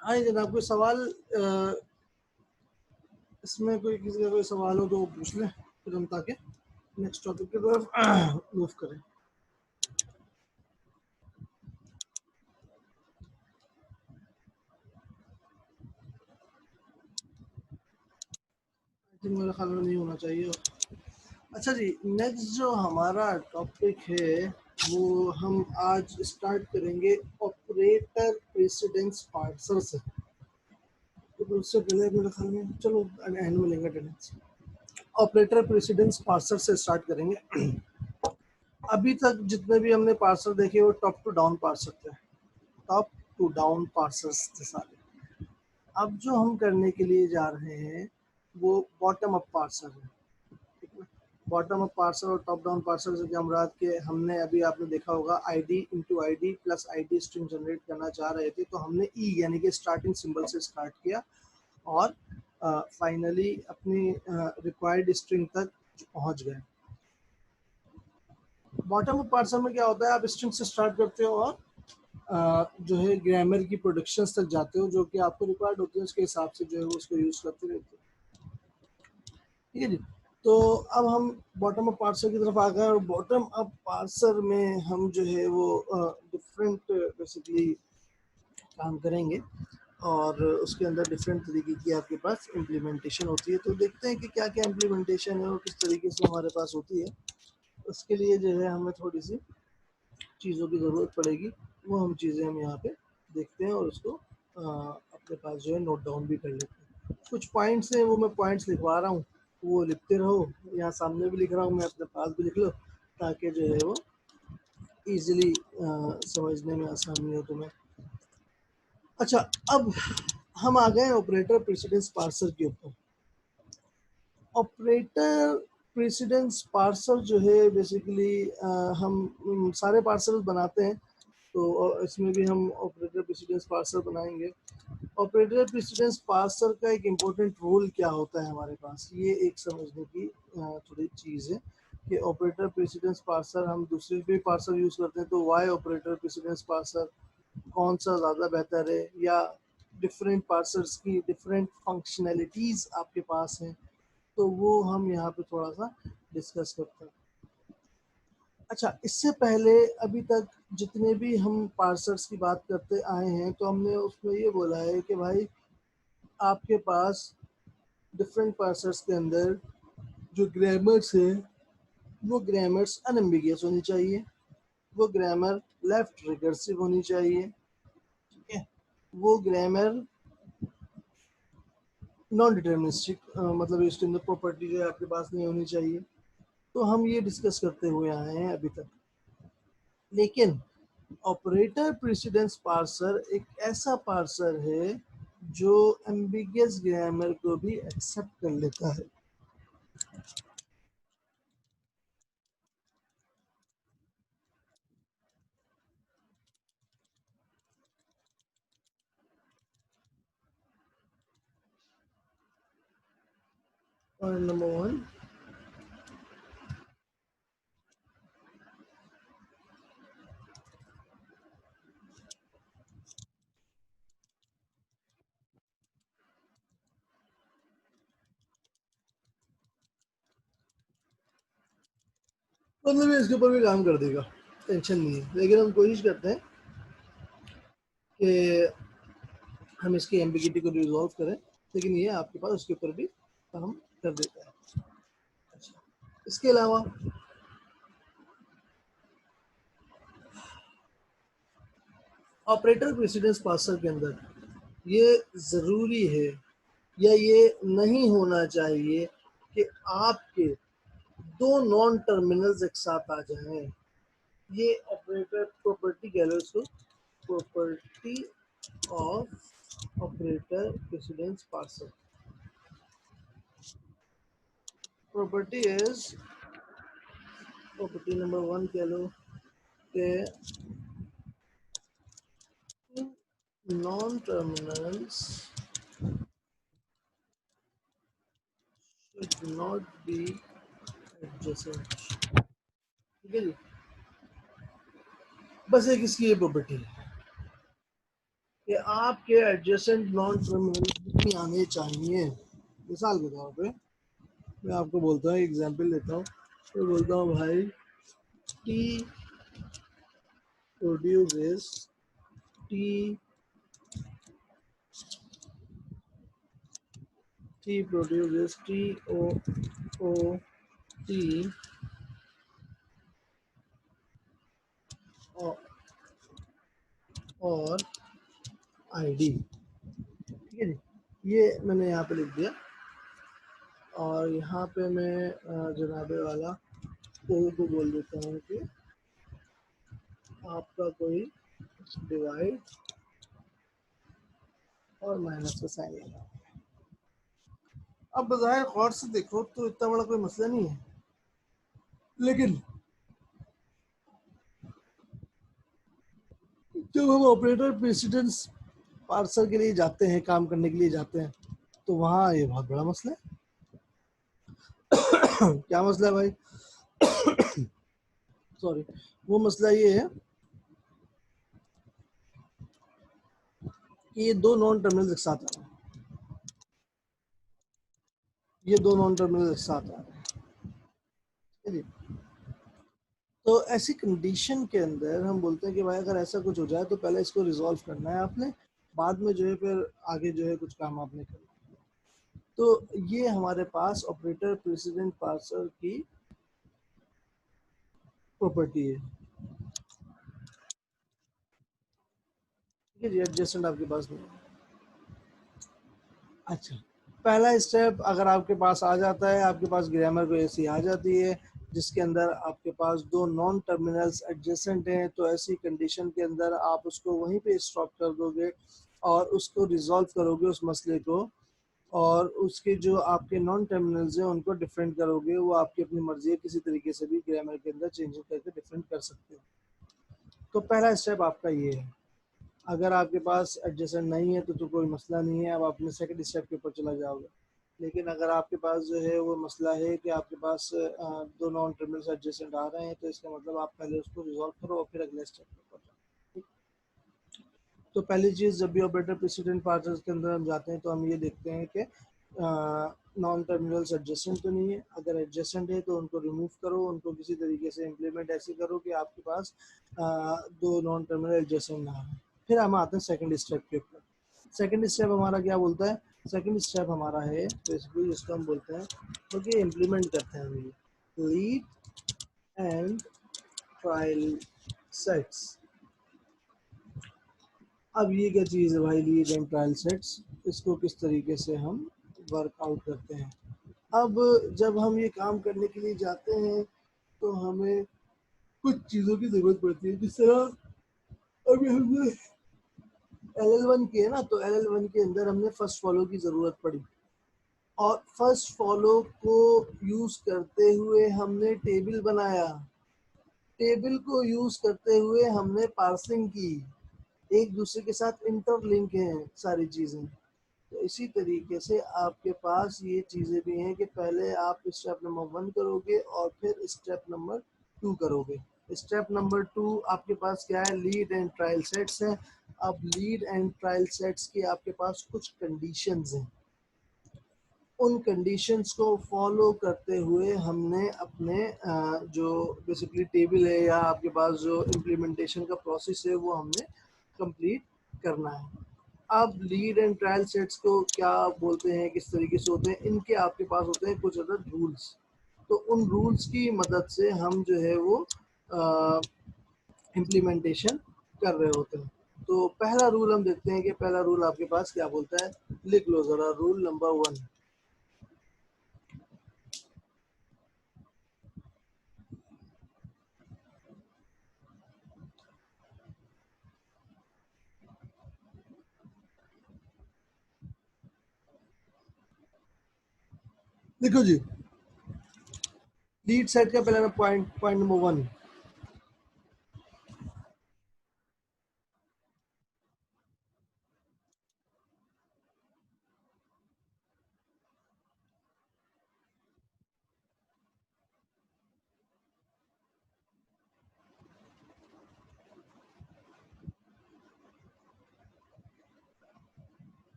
हाँ जनाब, कोई सवाल इसमें कोई किसी का कोई सवाल हो तो पूछ लें, फिर हम ताकि नेक्स्ट टॉपिक की तरफ मूव करें। मेरे ख्याल में नहीं होना चाहिए। अच्छा जी, नेक्स्ट जो हमारा टॉपिक है वो हम आज स्टार्ट करेंगे ऑपरेटर प्रेसिडेंस पार्सर से। तो उससे पहले मेरे ख्याल में चलो एंड में लेंगे अटेंडेंस। ऑपरेटर प्रेसिडेंस पार्सर से स्टार्ट करेंगे। अभी तक जितने भी हमने पार्सर देखे वो टॉप टू डाउन पार्सर थे, टॉप टू डाउन पार्सर्स थे सारे। अब जो हम करने के लिए जा रहे हैं वो बॉटम अप पार्सर है। ठीक है, बॉटम अप पार्सर और टॉप डाउन पार्सर से क्या मुराद के हमने अभी आपने देखा होगा ID into ID plus ID string generate करना चाह रहे थे, तो हमने ई यानी कि स्टार्टिंग सिंबल से स्टार्ट किया और फाइनली अपनी रिक्वायर्ड स्ट्रिंग तक पहुंच गए। बॉटम अप पार्सर में क्या होता है, आप स्ट्रिंग से स्टार्ट करते हो और जो है ग्रामर की प्रोडक्शंस तक जाते हो जो कि आपको रिक्वायर्ड होती है, उसके हिसाब से जो है उसको यूज़ करते रहते हो। ठीक है जी। तो अब हम बॉटम अप पार्सर की तरफ आ गए और बॉटम अप पार्सर में हम जो है वो डिफरेंट बेसिकली काम करेंगे और उसके अंदर डिफरेंट तरीके की आपके पास इम्प्लीमेंटेशन होती है। तो देखते हैं कि क्या क्या इम्प्लीमेंटेशन है और किस तरीके से हमारे पास होती है। उसके लिए जो है हमें थोड़ी सी चीज़ों की ज़रूरत पड़ेगी, वो हम चीज़ें हम यहाँ पे देखते हैं और उसको अपने पास जो है नोट डाउन भी कर लेते हैं। कुछ पॉइंट्स हैं वो मैं पॉइंट्स लिखवा रहा हूँ, वो लिखते रहो, यहाँ सामने भी लिख रहा हूँ मैं, अपने पास भी लिख लो ताकि जो है वो ईजिली समझने में आसानी हो तुम्हें। अच्छा, अब हम आ गए ऑपरेटर प्रेसिडेंस पार्सर के ऊपर। ऑपरेटर प्रेसिडेंस पार्सर जो है बेसिकली हम सारे पार्सर बनाते हैं, तो इसमें भी हम ऑपरेटर प्रेसिडेंस पार्सर बनाएंगे। ऑपरेटर प्रेसिडेंस पार्सर का एक इम्पोर्टेंट रोल क्या होता है हमारे पास, ये एक समझने की थोड़ी चीज़ है कि ऑपरेटर प्रेसिडेंस पार्सर हम दूसरे भी पार्सर यूज़ करते हैं, तो वाई ऑपरेटर प्रेसिडेंस पार्सर कौन सा ज़्यादा बेहतर है, या डिफरेंट पार्सर्स की डिफरेंट फंक्शनैलिटीज़ आपके पास हैं, तो वो हम यहाँ पे थोड़ा सा डिस्कस करते हैं। अच्छा, इससे पहले अभी तक जितने भी हम पार्सर्स की बात करते आए हैं तो हमने उसमें ये बोला है कि भाई आपके पास डिफरेंट पार्सर्स के अंदर जो ग्रामर्स है वो ग्रामर्स अनएम्बिगियस होनी चाहिए, वो ग्रामर लेफ्ट रिकर्सिव होनी चाहिए। ठीक है, वो ग्रामर नॉन डिटर्मिनिस्टिक, मतलब इसके अंदर प्रॉपर्टी जो है आपके पास नहीं होनी चाहिए। तो हम ये डिस्कस करते हुए आए हैं अभी तक। लेकिन ऑपरेटर प्रेसिडेंस पार्सर एक ऐसा पार्सर है जो एम्बिगियस ग्रामर को भी एक्सेप्ट कर लेता है। Point number one. मतलब ये इसके ऊपर भी काम कर देगा, टेंशन नहीं है, लेकिन हम कोशिश करते हैं कि हम इसकी एम्बिगिटी को रिजॉल्व करें, लेकिन ये आपके पास उसके ऊपर भी काम कर देता है। अच्छा, इसके अलावा ऑपरेटर प्रेसिडेंस पार्सर के अंदर ये ज़रूरी है या ये नहीं होना चाहिए कि आपके दो नॉन टर्मिनल्स एक साथ आ जाएं। ये ऑपरेटर प्रॉपर्टी कह लो इसको, property of operator precedence parser. Property is, property number one कह लो कि non terminals should not be adjacent। ठीक है जी, बस एक इसकी ये प्रॉपर्टी है कि आपके एडजेसेंट नॉन टर्मिनल कितनी आने चाहिए। मिसाल के तौर पे मैं आपको बोलता हूँ, एग्जांपल देता हूँ, तो बोलता हूँ भाई T produces T T produces T O O T और आई डी। ठीक है जी, ये मैंने यहाँ पे लिख दिया। और यहाँ पे मैं जनाबे वाला ओ को बोल देता हूँ कि आपका कोई डिवाइड और माइनस का साइन लगा। अब बज़ाहिर गौर से देखो तो इतना बड़ा कोई मसला नहीं है, लेकिन जब हम ऑपरेटर प्रेसिडेंस पार्सर के लिए जाते हैं, काम करने के लिए जाते हैं, तो वहाँ ये बहुत बड़ा मसला है। क्या मसला है भाई? सॉरी, वो मसला ये है कि ये दो नॉन टर्मिनल एक साथ आ रहे हैं। ये दो नॉन टर्मिनल एक साथ आ रहे हैं जी। तो ऐसी कंडीशन के अंदर हम बोलते हैं कि भाई अगर ऐसा कुछ हो जाए तो पहले इसको रिजॉल्व करना है आपने, बाद में जो है फिर आगे जो है कुछ काम आपने करना है। तो ये हमारे पास ऑपरेटर प्रेसिडेंट पार्सर की प्रॉपर्टी है। ठीक है जी, एडजस्टेंट आपके पास नहीं है। अच्छा, पहला स्टेप अगर आपके पास आ जाता है, आपके पास ग्रामर को ऐसी आ जाती है जिसके अंदर आपके पास दो नॉन टर्मिनल्स एडजेसेंट हैं, तो ऐसी कंडीशन के अंदर आप उसको वहीं पे स्टॉप कर दोगे और उसको रिजॉल्व करोगे उस मसले को, और उसके जो आपके नॉन टर्मिनल्स हैं उनको डिफरेंट करोगे। वो आपकी अपनी मर्जी है, किसी तरीके से भी ग्रामर के अंदर चेंजेस करके डिफरेंट कर सकते हो। तो पहला स्टेप आपका ये है। अगर आपके पास एडजेसेंट नहीं है तो कोई मसला नहीं है, अब अपने सेकंड स्टेप के ऊपर चला जाओगे। लेकिन अगर आपके पास जो है वो मसला है कि आपके पास दो नॉन टर्मिनल्स एडजेसेंट आ रहे हैं, तो इसका मतलब आप पहले उसको रिजॉल्व करो और फिर अगले स्टेप के ऊपर जाओ। तो पहली चीज़, जब भी ऑपरेटर प्रेसिडेंट पार्टर्स के अंदर हम जाते हैं तो हम ये देखते हैं कि नॉन टर्मिनल्स एडजेसेंट तो नहीं है। अगर एडजेसेंट है तो उनको रिमूव करो, उनको किसी तरीके से इम्प्लीमेंट ऐसे करो कि आपके पास दो नॉन टर्मिनल एडजेसेंट ना हो। फिर हम आते हैं सेकंड स्टेप के ऊपर। सेकंड स्टेप हमारा क्या बोलता है? सेकंड स्टेप हमारा है बेसिकली जिसको हम बोलते हैं, क्योंकि इम्प्लीमेंट करते हैं हम ये लीड एंड ट्रायल सेट्स। अब ये क्या चीज़ है भाई, लीड एंड ट्रायल सेट्स? इसको किस तरीके से हम वर्कआउट करते हैं? अब जब हम ये काम करने के लिए जाते हैं तो हमें कुछ चीज़ों की ज़रूरत पड़ती है। जिस तरह अभी हमने LL1 की है ना, तो LL1 के अंदर हमने फर्स्ट फॉलो की ज़रूरत पड़ी, और फर्स्ट फॉलो को यूज़ करते हुए हमने टेबल बनाया। टेबल को यूज़ करते हुए हमने पार्सिंग की। एक दूसरे के साथ इंटरलिंक हैं सारी चीज़ें। तो इसी तरीके से आपके पास ये चीज़ें भी हैं कि पहले आप स्टेप नंबर 1 करोगे और फिर स्टेप नंबर 2 करोगे। स्टेप नंबर 2 आपके पास क्या है? लीड एंड ट्रायल सेट्स हैं। अब लीड एंड ट्रायल सेट्स की आपके पास कुछ कंडीशंस हैं। उन कंडीशंस को फॉलो करते हुए हमने अपने जो बेसिकली टेबल है या आपके पास जो इम्प्लीमेंटेशन का प्रोसेस है वो हमने कंप्लीट करना है। अब लीड एंड ट्रायल सेट्स को क्या बोलते हैं, किस तरीके से होते हैं? इनके आपके पास होते हैं कुछ अदर रूल्स। तो उन रूल्स की मदद से हम जो है वो इम्प्लीमेंटेशन कर रहे होते हैं। तो पहला रूल हम देखते हैं कि पहला रूल आपके पास क्या बोलता है। लिख लो ज़रा, रूल नंबर 1। देखो जी, लीड सेट का पहला पॉइंट, पॉइंट नंबर 1,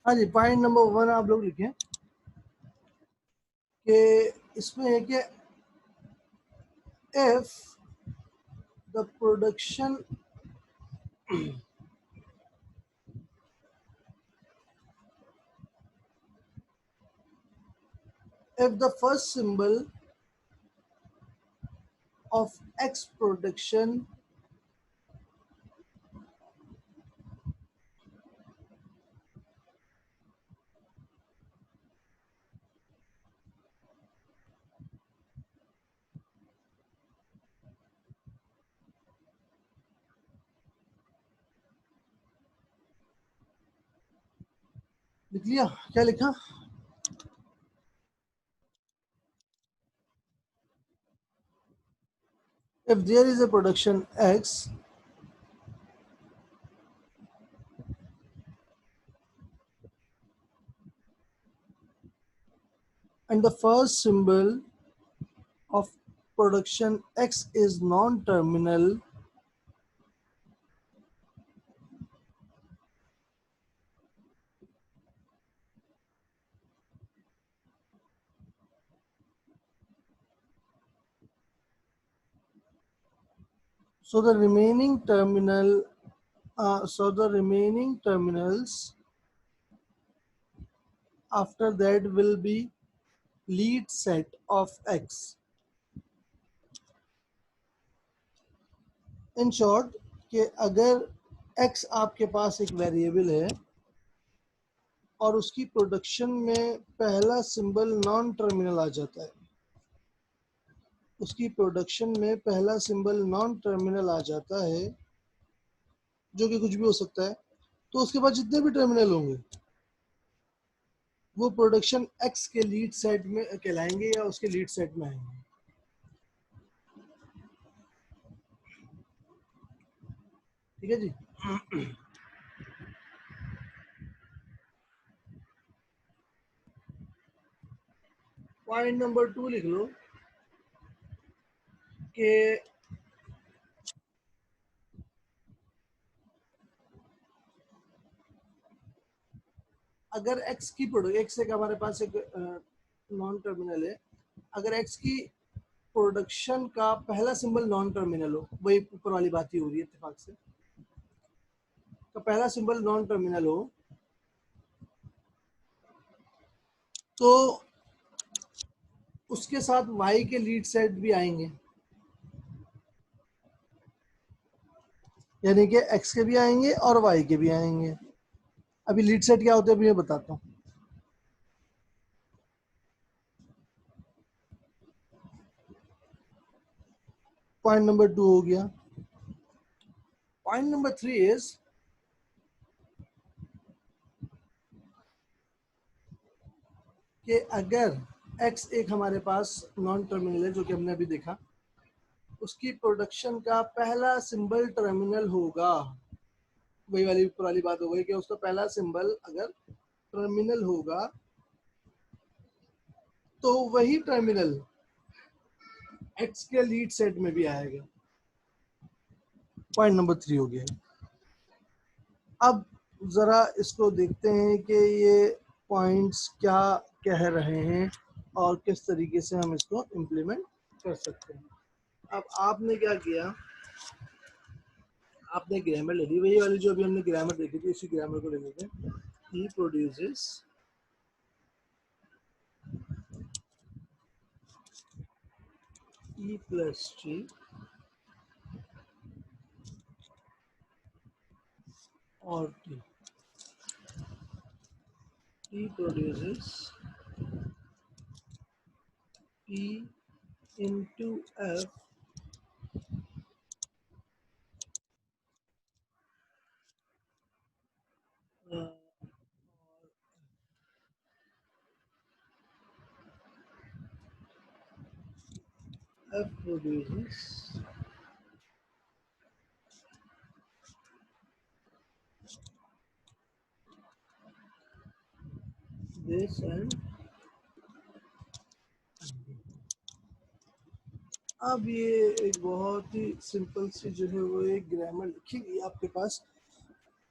हाँ जी, पॉइंट नंबर 1 आप लोग लिखें कि इसमें है कि if the production if the first symbol of X production लिख लिया? क्या लिखा? If there is a production X and the first symbol of production X is non-terminal, so the remaining terminals after that will be lead set of X. In short, कि अगर X आपके पास एक variable है और उसकी production में पहला symbol non terminal आ जाता है, उसकी प्रोडक्शन में पहला सिंबल नॉन टर्मिनल आ जाता है, जो कि कुछ भी हो सकता है, तो उसके बाद जितने भी टर्मिनल होंगे वो प्रोडक्शन एक्स के लीड सेट में कहलाएंगे या उसके लीड सेट में आएंगे। ठीक है जी। पॉइंट नंबर 2 लिख लो कि अगर एक्स की एक्स एक हमारे पास एक नॉन टर्मिनल है, अगर एक्स की प्रोडक्शन का पहला सिंबल नॉन टर्मिनल हो, वही ऊपर वाली बात ही हो रही है इत्तेफाक से, तो पहला सिंबल नॉन टर्मिनल हो तो उसके साथ वाई के लीड सेट भी आएंगे, यानी कि एक्स के भी आएंगे और वाई के भी आएंगे। अभी लीड सेट क्या होते हैं अभी मैं बताता हूँ। पॉइंट नंबर 2 हो गया। पॉइंट नंबर 3 इज कि अगर x एक हमारे पास नॉन टर्मिनल है, जो कि हमने अभी देखा, उसकी प्रोडक्शन का पहला सिंबल टर्मिनल होगा, वही वाली पुरानी बात हो गई कि उसका पहला सिंबल अगर टर्मिनल होगा तो वही टर्मिनल x के लीड सेट में भी आएगा। पॉइंट नंबर 3 हो गया। अब जरा इसको देखते हैं कि ये पॉइंट्स क्या कह रहे हैं और किस तरीके से हम इसको इम्प्लीमेंट कर सकते हैं। अब आपने क्या किया, आपने ग्रामर ले ली, वही वाली जो अभी हमने ग्रामर देखी थी, इसी ग्रामर को ले लेते हैं। ही प्रोड्यूसेस ई प्लस टी और T, T produces T into F F produces this and अब ये एक बहुत ही सिंपल सी जो है वो एक ग्रामर लिखी गई आपके पास।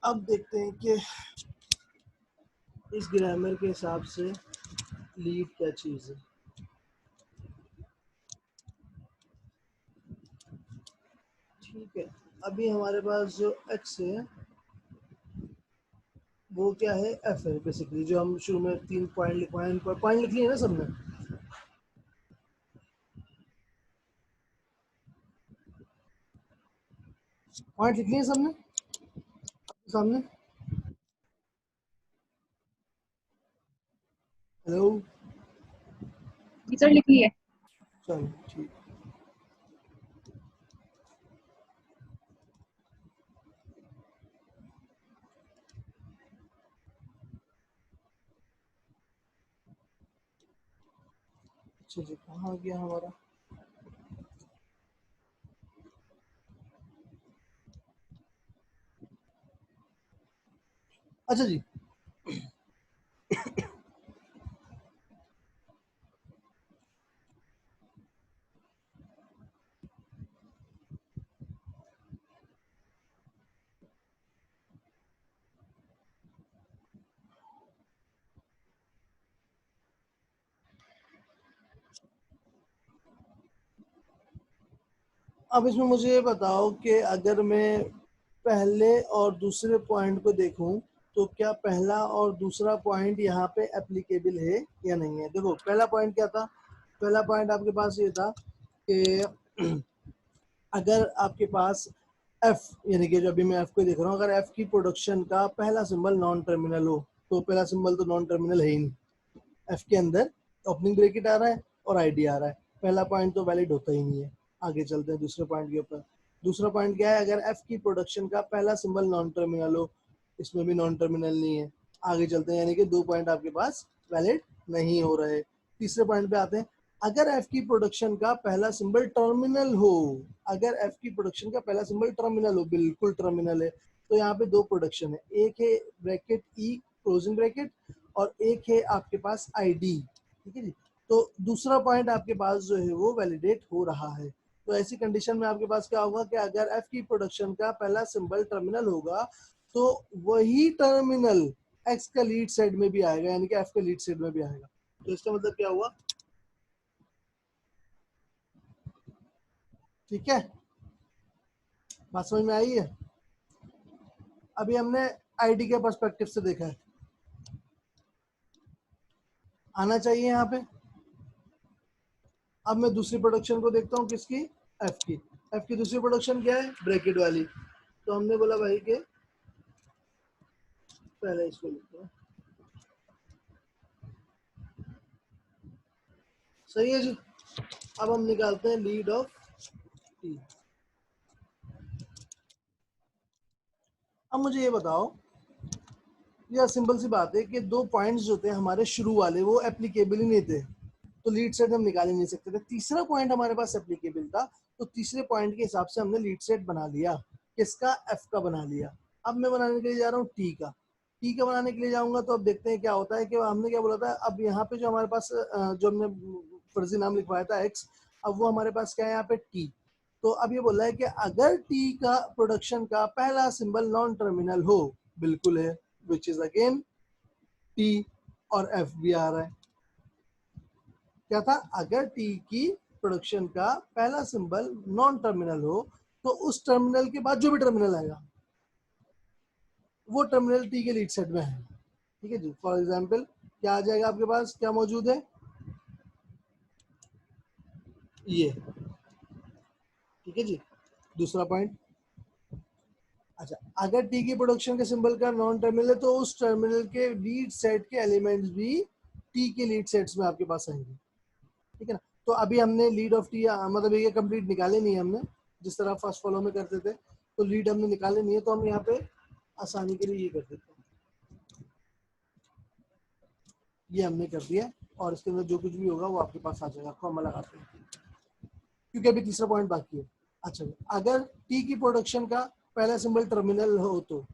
अब देखते हैं कि इस ग्रामर के हिसाब से लीड क्या चीज़ है। ठीक है, अभी हमारे पास जो एक्स है वो क्या है, एफ है बेसिकली, जो हम शुरू में 3 पॉइंट लिखवाए, इन पर पॉइंट लिख लिए ना सबने। पॉइंट लिख लिए सबने सामने। हेलो। जी सर, लिख लिए। चलो ठीक। अच्छा जी, कहाँ गया हमारा। अच्छा जी, अब इसमें मुझे ये बताओ कि अगर मैं पहले और दूसरे पॉइंट को देखूं तो क्या पहला और दूसरा पॉइंट यहाँ पे एप्लीकेबल है या नहीं है। देखो पहला पॉइंट क्या था, पहला पॉइंट आपके पास ये था कि अगर आपके पास एफ, यानी कि जो अभी मैं एफ को देख रहा हूँ, अगर एफ की प्रोडक्शन का पहला सिंबल नॉन टर्मिनल हो, तो पहला सिंबल तो नॉन टर्मिनल है ही नहीं। एफ के अंदर ओपनिंग ब्रैकेट आ रहा है और आईडी आ रहा है, पहला पॉइंट तो वैलिड होता ही नहीं है। आगे चलते हैं दूसरे पॉइंट के ऊपर। दूसरा पॉइंट क्या है, अगर एफ की प्रोडक्शन का पहला सिंबल नॉन टर्मिनल हो, इसमें भी नॉन टर्मिनल नहीं है। आगे चलते हैं, यानी कि 2 पॉइंट आपके पास वैलिड नहीं हो रहे। तीसरे पॉइंट पे आते हैं, अगर एफ की प्रोडक्शन का पहला सिंबल टर्मिनल हो, अगर एफ की प्रोडक्शन का पहला सिंबल टर्मिनल हो, बिल्कुल टर्मिनल है, तो यहाँ पे 2 प्रोडक्शन है, एक है ब्रैकेट ई क्लोजिंग ब्रैकेट और एक है आपके पास आईडी। ठीक है जी, तो दूसरा पॉइंट आपके पास जो है वो वैलिडेट हो रहा है। तो ऐसी कंडीशन में आपके पास क्या होगा कि अगर एफ की प्रोडक्शन का पहला सिंबल टर्मिनल होगा तो वही टर्मिनल एक्स का लीड साइड में भी आएगा, यानी कि एफ का लीड साइड में भी आएगा। तो इसका मतलब क्या हुआ, ठीक है, बात समझ में आई है। अभी हमने आईडी के पर्सपेक्टिव से देखा है, आना चाहिए यहाँ पे। अब मैं दूसरी प्रोडक्शन को देखता हूँ, किसकी, एफ की। एफ की दूसरी प्रोडक्शन क्या है, ब्रैकेट वाली। तो हमने बोला भाई के पहले इसको लिखते हैं, सही है जी। अब हम निकालते हैं लीड ऑफ टी। अब मुझे ये बताओ, यह सिंपल सी बात है कि 2 पॉइंट्स जो थे हमारे शुरू वाले वो एप्लीकेबल ही नहीं थे, तो लीड सेट हम निकाल ही नहीं सकते थे। तीसरा पॉइंट हमारे पास एप्लीकेबल था, तो तीसरे पॉइंट के हिसाब से हमने लीड सेट बना लिया, किसका, एफ का बना लिया। अब मैं बनाने के लिए जा रहा हूँ टी का। टी का बनाने के लिए जाऊंगा तो अब देखते हैं क्या होता है कि हमने क्या बोला था। अब यहाँ पे जो हमारे पास जो हमने फर्जी नाम लिखवाया था एक्स, अब वो हमारे पास क्या है यहाँ पे टी। तो अब ये बोल रहा है कि अगर टी का प्रोडक्शन का पहला सिंबल नॉन टर्मिनल हो, बिल्कुल है, विच इज अगेन टी, और एफ भी आ रहा है। क्या था, अगर टी की प्रोडक्शन का पहला सिंबल नॉन टर्मिनल हो तो उस टर्मिनल के बाद जो भी टर्मिनल आएगा वो टर्मिनल टी के लीड सेट में है। ठीक है जी, फॉर एग्जांपल क्या आ जाएगा आपके पास, क्या मौजूद है, ये। ठीक है जी, दूसरा पॉइंट। अच्छा, अगर टी की प्रोडक्शन के सिंबल का नॉन टर्मिनल है तो उस टर्मिनल के लीड सेट के एलिमेंट्स भी टी के लीड सेट्स में आपके पास आएंगे। ठीक है ना। तो अभी हमने लीड ऑफ टी, मतलब ये कंप्लीट निकाले नहीं है हमने, जिस तरह फर्स्ट फॉलो में करते थे, तो लीड हमने निकाले नहीं है, तो हम यहाँ पे आसानी के लिए ये कर देते हैं, ये हमने कर दिया। और इसके अंदर जो कुछ भी होगा वो आपके पास आ जाएगा, कॉमा लगाते हैं, क्योंकि अभी तीसरा पॉइंट बाकी है। अच्छा, अगर टी की प्रोडक्शन का पहला सिंबल टर्मिनल हो तो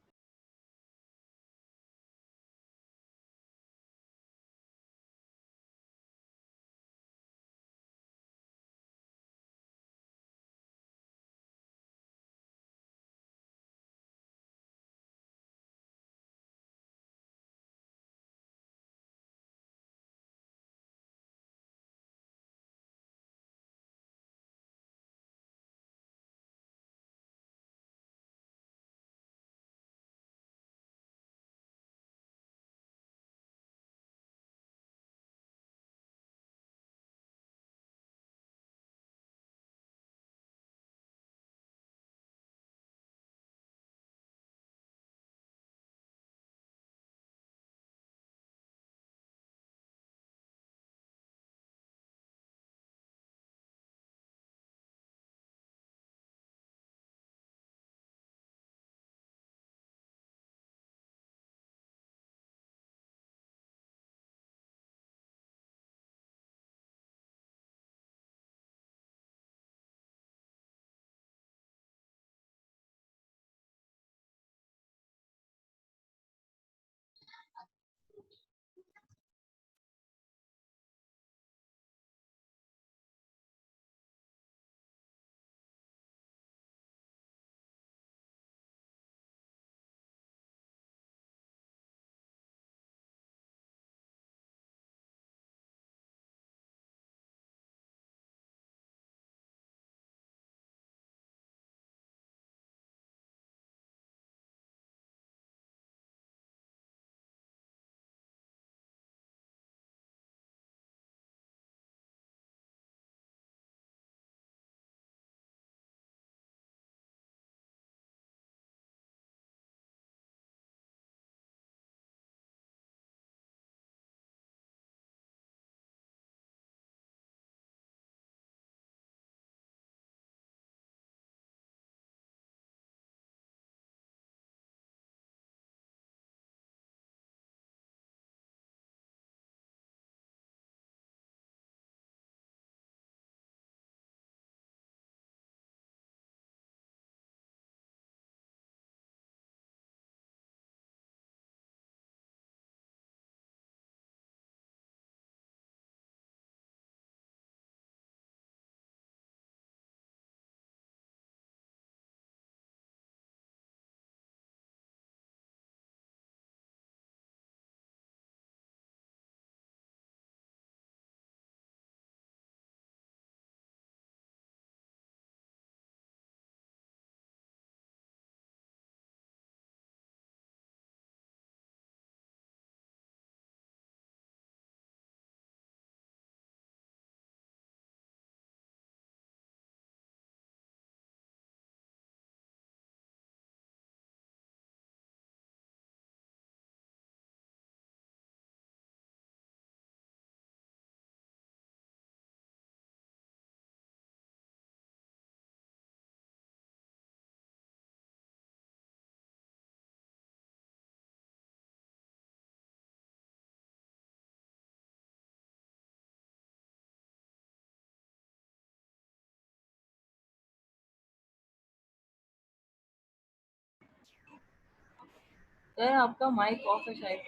सर आपका माइक ऑफ है शायद।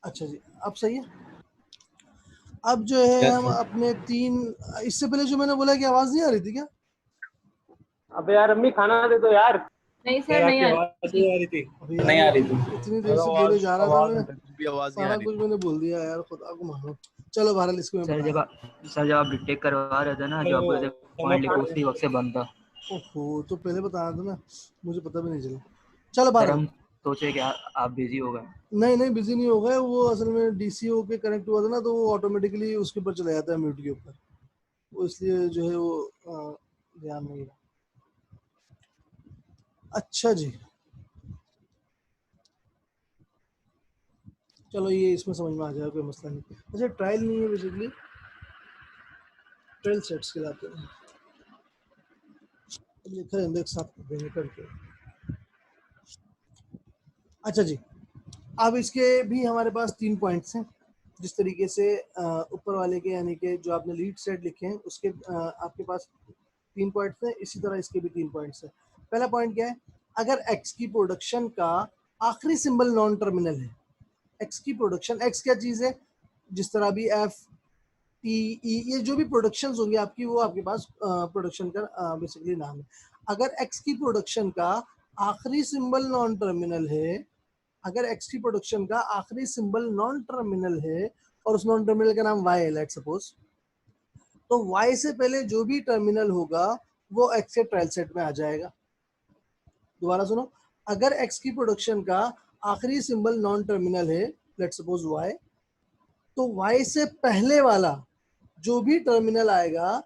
अच्छा जी, अब सही है। अब जो है Yes, हम sir. अपने 3, इससे पहले जो मैंने बोला कि आवाज नहीं आ रही थी क्या? अबे यार अम्मी खाना दे दो यार। नहीं सर नहीं आ रही। अभी नहीं आ यार रही थी। इतनी देर से बोले जा रहा था मैं, भी आवाज नहीं आ सारा रही कुछ थी। मैंने बोल दिया यार, खुदा को मानो। चलो बहरहाल इसको मैं सर बता जब आप डिटेक्ट करवा रहे थे ना, जो आप बोले पॉइंट लिखो उसी वक्त से बंद था। ओहो, तो पहले बताना था ना, मुझे पता भी नहीं चला। चलो सर बहरहाल, हम सोचे कि आप बिजी हो गए। नहीं बिजी नहीं हो गए, वो असल में डीसीओ के कनेक्ट हुआ था ना, तो वो ऑटोमेटिकली उसके ऊपर चला जाता है, म्यूट के ऊपर, वो इसलिए जो है वो ध्यान नहीं रहा। अच्छा जी, चलो ये इसमें समझ में आ जाएगा, कोई मसला नहीं। अच्छा, ट्रायल नहीं है बेसिकली, ट्रायल सेट्स के लाते हैं, लिखा है इंडेक्स साफ कर देंगे करके। अच्छा जी, अब इसके भी हमारे पास 3 पॉइंट्स हैं। जिस तरीके से ऊपर वाले के यानी कि जो आपने लीड सेट लिखे हैं उसके आपके पास 3 पॉइंट्स हैं, इसी तरह इसके भी 3 पॉइंट्स हैं। पहला पॉइंट क्या है? अगर एक्स की प्रोडक्शन का आखिरी सिंबल नॉन टर्मिनल है। एक्स की प्रोडक्शन, एक्स क्या चीज़ है? जिस तरह भी एफ टी ई, ये जो भी प्रोडक्शन होंगी आपकी, वो आपके पास प्रोडक्शन का बेसिकली नाम है। अगर एक्स की प्रोडक्शन का आखिरी सिंबल नॉन टर्मिनल है, अगर एक्स की प्रोडक्शन का आखिरी सिंबल नॉन टर्मिनल है और उस नॉन टर्मिनल का नाम वाई है, लेट्स सपोज, तो वाई से पहले जो भी टर्मिनल होगा वो एक्स के ट्रायल सेट में आ जाएगा। दोबारा सुनो, अगर एक्स की प्रोडक्शन का आखिरी सिंबल नॉन टर्मिनल है, लेट्स सपोज वाई, तो वाई से पहले वाला जो भी टर्मिनल आएगा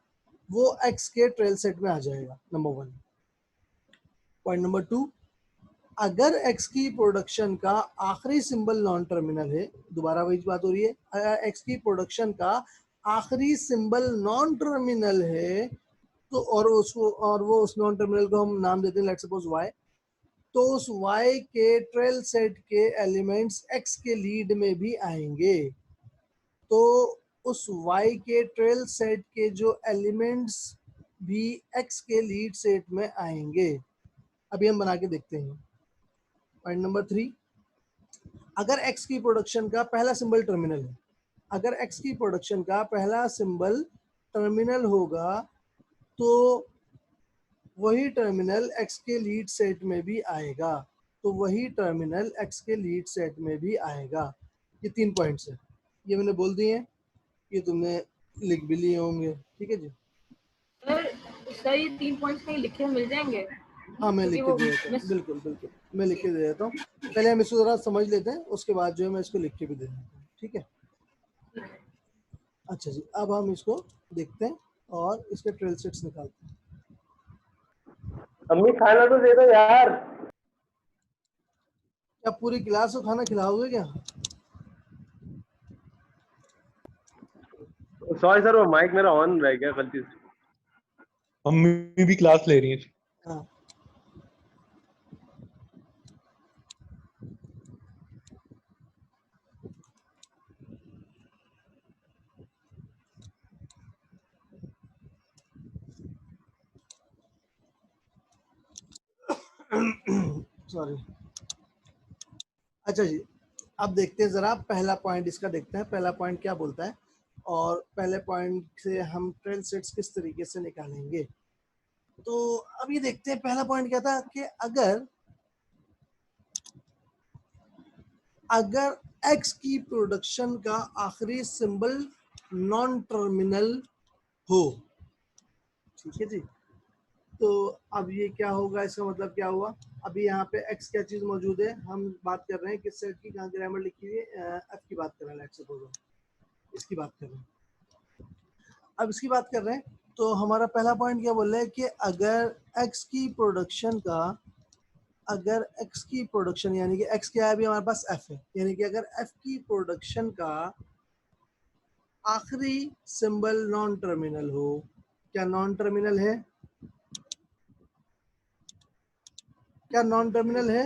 वो एक्स के ट्रायल सेट में आ जाएगा। नंबर 1। पॉइंट नंबर 2, अगर x की प्रोडक्शन का आखिरी सिंबल नॉन टर्मिनल है, दोबारा वही बात हो रही है, अगर x की प्रोडक्शन का आखिरी सिंबल नॉन टर्मिनल है तो और वो उस नॉन टर्मिनल को हम नाम देते हैं लेट्स सपोज y, तो उस y के ट्रेल सेट के एलिमेंट्स x के लीड में भी आएंगे। तो उस y के ट्रेल सेट के जो एलिमेंट्स भी x के लीड सेट में आएंगे। अभी हम बना के देखते हैं। पॉइंट नंबर 3, अगर x की प्रोडक्शन का पहला सिंबल टर्मिनल है, अगर x की प्रोडक्शन का पहला सिंबल टर्मिनल होगा तो वही टर्मिनल x के लीड सेट में भी आएगा, तो वही टर्मिनल x के लीड सेट में भी आएगा। ये 3 पॉइंट्स है, ये मैंने बोल दिए हैं, ये तुमने लिख भी लिए होंगे। ठीक है जी, सर ये 3 पॉइंट्स कहीं लिखे मिल जाएंगे? हाँ मैं लिख के दे देता हूँ, बिल्कुल बिल्कुल मैं लिख के दे देता हूँ। पहले हम इसको ज़रा समझ लेते हैं, उसके बाद जो है मैं इसको लिख के भी दे देता हूँ। ठीक है, अच्छा जी, अब हम इसको देखते हैं और इसके ट्रेल सेट्स निकालते हैं। अम्मी खाना तो दे दो यार। क्या पूरी क्लास को खाना खिलाओगे क्या? सॉरी सर, वो माइक मेरा ऑन रह गया गलती से। मम्मी भी क्लास ले रही है। हाँ सॉरी। अच्छा जी, अब देखते हैं ज़रा पहला पॉइंट इसका, देखते हैं पहला पॉइंट क्या बोलता है और पहले पॉइंट से हम ट्रेल सेट्स किस तरीके से निकालेंगे। तो अब ये देखते हैं, पहला पॉइंट क्या था कि अगर x की प्रोडक्शन का आखिरी सिंबल नॉन टर्मिनल हो, ठीक है जी, तो अब ये क्या होगा, इसका मतलब क्या हुआ? अभी यहाँ पे x क्या चीज़ मौजूद है, हम बात कर रहे हैं किस सेट की, कहाँ ग्रामर लिखी हुई है, f की बात कर रहे हैं, लेट्स सपोज इसकी बात कर रहे हैं। अब इसकी बात कर रहे हैं तो हमारा पहला पॉइंट क्या बोल रहा है कि अगर x की प्रोडक्शन का, अगर x की प्रोडक्शन यानी कि x क्या है, अभी हमारे पास f है, यानी कि अगर f की प्रोडक्शन का आखिरी सिंबल नॉन टर्मिनल हो, क्या नॉन टर्मिनल है? क्या नॉन टर्मिनल है?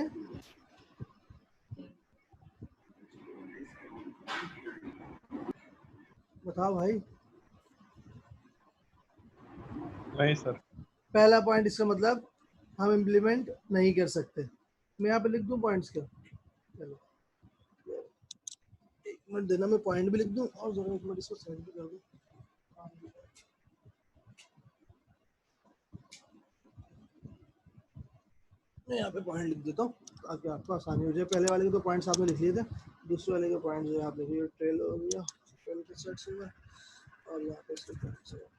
बताओ भाई। नहीं सर। पहला पॉइंट इसका मतलब हम इम्प्लीमेंट नहीं कर सकते। मैं यहाँ पे लिख दूँ पॉइंट्स क्या? चलो एक मिनट देना, मैं पॉइंट भी लिख दूँ और जरा एक मिनट इसको सेंड भी कर दूँ। मैं यहाँ पे पॉइंट लिख देता हूँ ताकि आपको आसानी हो जाए। पहले वाले के तो पॉइंट्स आपने लिख लिए थे, दूसरे वाले के पॉइंट्स जो है आप लिखिए। ट्रेल हो गया, ट्रेल के सेट्स हो गए और यहाँ पे इसके पॉइंट्स हो गए।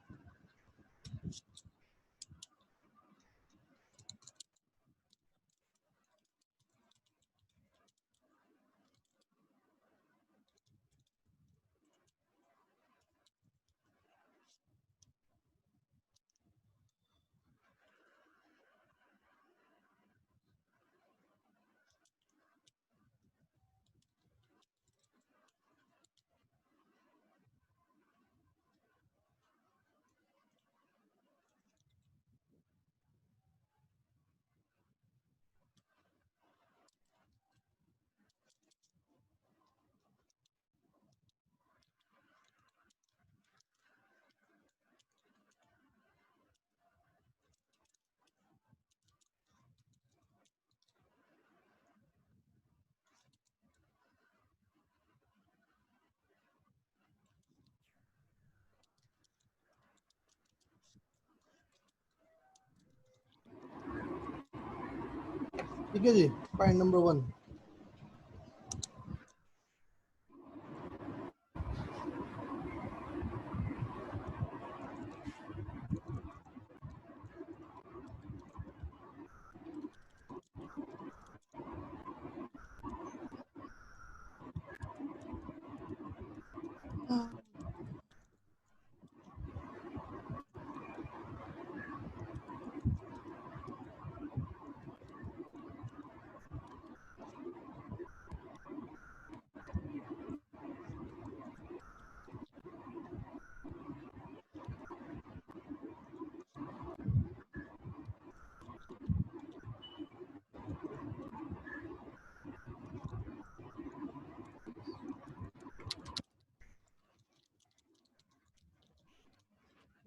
ठीक है जी, पॉइंट नंबर 1।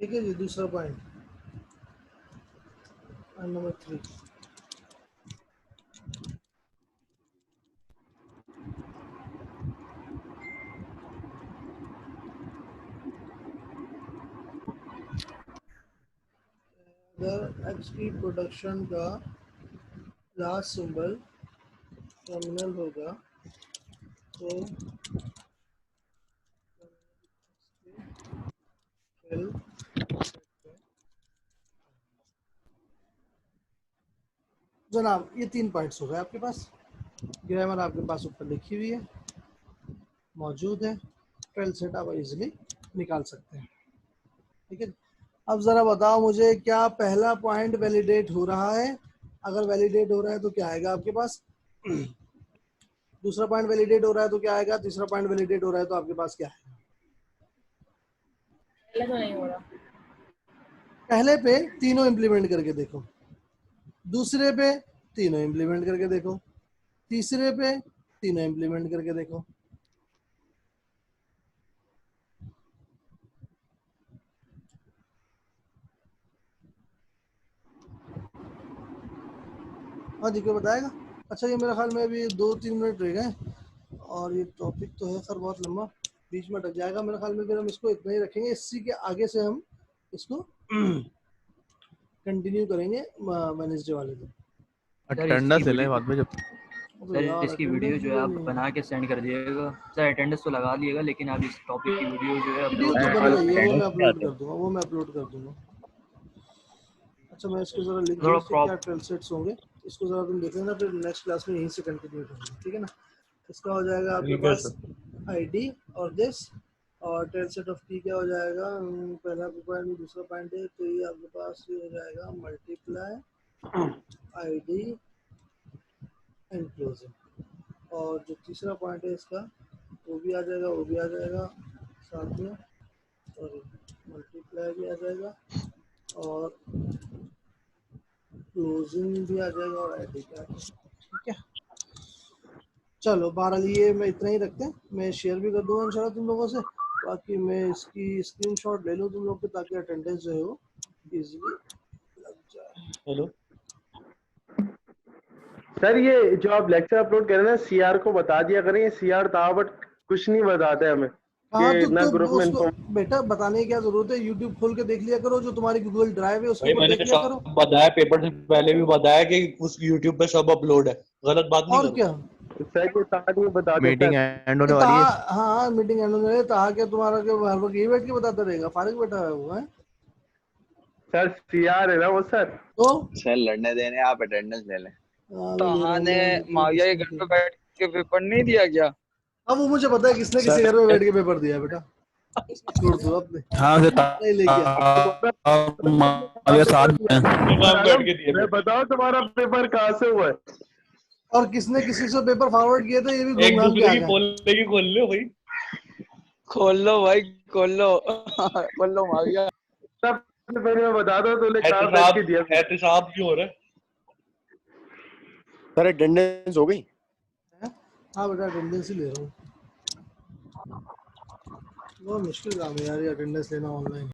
ठीक है जी, दूसरा पॉइंट नंबर 3। अगर एक्स की प्रोडक्शन का लास्ट सिंबल टर्मिनल होगा तो जनाब ये 3 पॉइंट्स हो गए आपके पास। ग्रामर आपके पास ऊपर लिखी हुई है, मौजूद है। ट्रेल सेट आप इजीली निकाल सकते हैं। ठीक है, अब ज़रा बताओ मुझे, क्या पहला पॉइंट वैलिडेट हो रहा है? अगर वैलिडेट हो रहा है तो क्या आएगा आपके पास? दूसरा पॉइंट वैलिडेट हो रहा है तो क्या आएगा? तीसरा पॉइंट वैलिडेट हो रहा है तो आपके पास क्या आएगा? पहले तो नहीं हो रहा। पहले पे तीनों इम्प्लीमेंट करके देखो, दूसरे पे तीनों इम्प्लीमेंट करके देखो, तीसरे पे तीनों इम्प्लीमेंट करके देखो। हाँ जी, क्यों बताएगा? अच्छा, ये मेरे ख्याल में अभी 2-3 मिनट रह गए और ये टॉपिक तो है सर बहुत लंबा, बीच में अटक जाएगा मेरे ख्याल में। फिर हम इसको इतना ही रखेंगे, इसी के आगे से हम इसको कंटिन्यू करेंगे वेडनेसडे वाले दिन। अटेंडेंस ले लें बाद में जब। सर यार इसकी वीडियो अटेंडेंस जो भी है आप नहीं है। बना के सेंड कर दिएगा। सर अटेंडेंस तो लगा दिएगा, लेकिन आप इस टॉपिक की वीडियो जो है वीडियो अपलोड तो कर बन दीजिएगा रही है, वो मैं अटेंडेंस क्या अपलोड आता कर दूंगा, वो मैं अपलोड कर दूंगा। अच्छा, मैं इसको ज़रा लिख दूँ, थोड़ा इसके क्या प्रॉप ट्रेल सेट्स होंगे, इसको ज़रा तुम देख लेना, फिर नेक्स्ट क्लास में यहीं से कंटिन्यू करेंगे। ठीक है ना? इसका हो जाएगा आपके ठीक है पास सर। आईडी और दिस, और ट्रेल सेट ऑफ टी क्या हो जाएगा? पहला पॉइंट दूसरा पॉइंट है तो ये आपके पास ये हो जाएगा मल्टीप्लाई आईडी एंड क्लोजिंग। और जो तीसरा पॉइंट है इसका वो भी आ जाएगा, वो भी आ जाएगा साथ में, और मल्टीप्लाई भी आ जाएगा और क्लोजिंग भी आ जाएगा और आईडी भी आ जाएगा। ठीक है, चलो 12 लिए मैं इतना ही रखते हैं। मैं शेयर भी कर दूंगा इंशाल्लाह तुम लोगों से, बाकी मैं इसकी स्क्रीनशॉट ले लूँ तुम लोग के, ताकि अटेंडेंस जो है वो इजीली लग जाए। हेलो। सर ये जो आप लेक्चर अपलोड कर रहे हैं ना, सीआर को बता दिया करें, ये सीआर था बट कुछ नहीं बताते हमें हाँ कि ना तो ग्रुप में उसको इन्फॉर्म। बेटा बताने की क्या जरूरत है, यूट्यूब खोल के देख लिया करो, जो तुम्हारी गूगल ड्राइव है उसके भाई ऊपर मैंने देख लिया करो। सब बताया, पेपर से पहले भी बताया कि उस यूट्यूब पे सब अपलोड है, गलत बात नहीं और करो। क्या, सर ये था नहीं बताते मीटिंग सर। एंड होने वाली है। हाँ मीटिंग एंड होने ताहा के तुम्हारा के हर वक्त ये बैठ के बताता रहेगा, फारिग बैठा है वो है सर सीआर है ना वो सर। तो सर लड़ने देने, आप अटेंडेंस ले लें। तो तहा ने माविया के घर पे बैठ के पेपर नहीं दिया क्या? अब वो मुझे पता है किसने किसी घर में बैठ के पेपर दिया है बेटा, छोड़ दो अपने हाँ से नहीं लेके माविया साथ में हैं। काम बैठ के दिए मैं बताओ तुम्हारा पेपर कहाँ से हुआ है? और किसने किसी से पेपर फॉरवर्ड किए थे ये भी एक घूम घाम के दूसरे आ की गए। खोलने की खोल लो भाई। खोल लो भाई, खोल लो खोल लो माविया। सबसे पहले मैं बता दो तूने कहाँ बैठ के दिया। एहतसाब क्यों हो रहा है? सर अटेंडेंस हो गई? हाँ बेटा अटेंडेंस ही ले रहा हूँ, बहुत मुश्किल काम है यार ये अटेंडेंस लेना ऑनलाइन।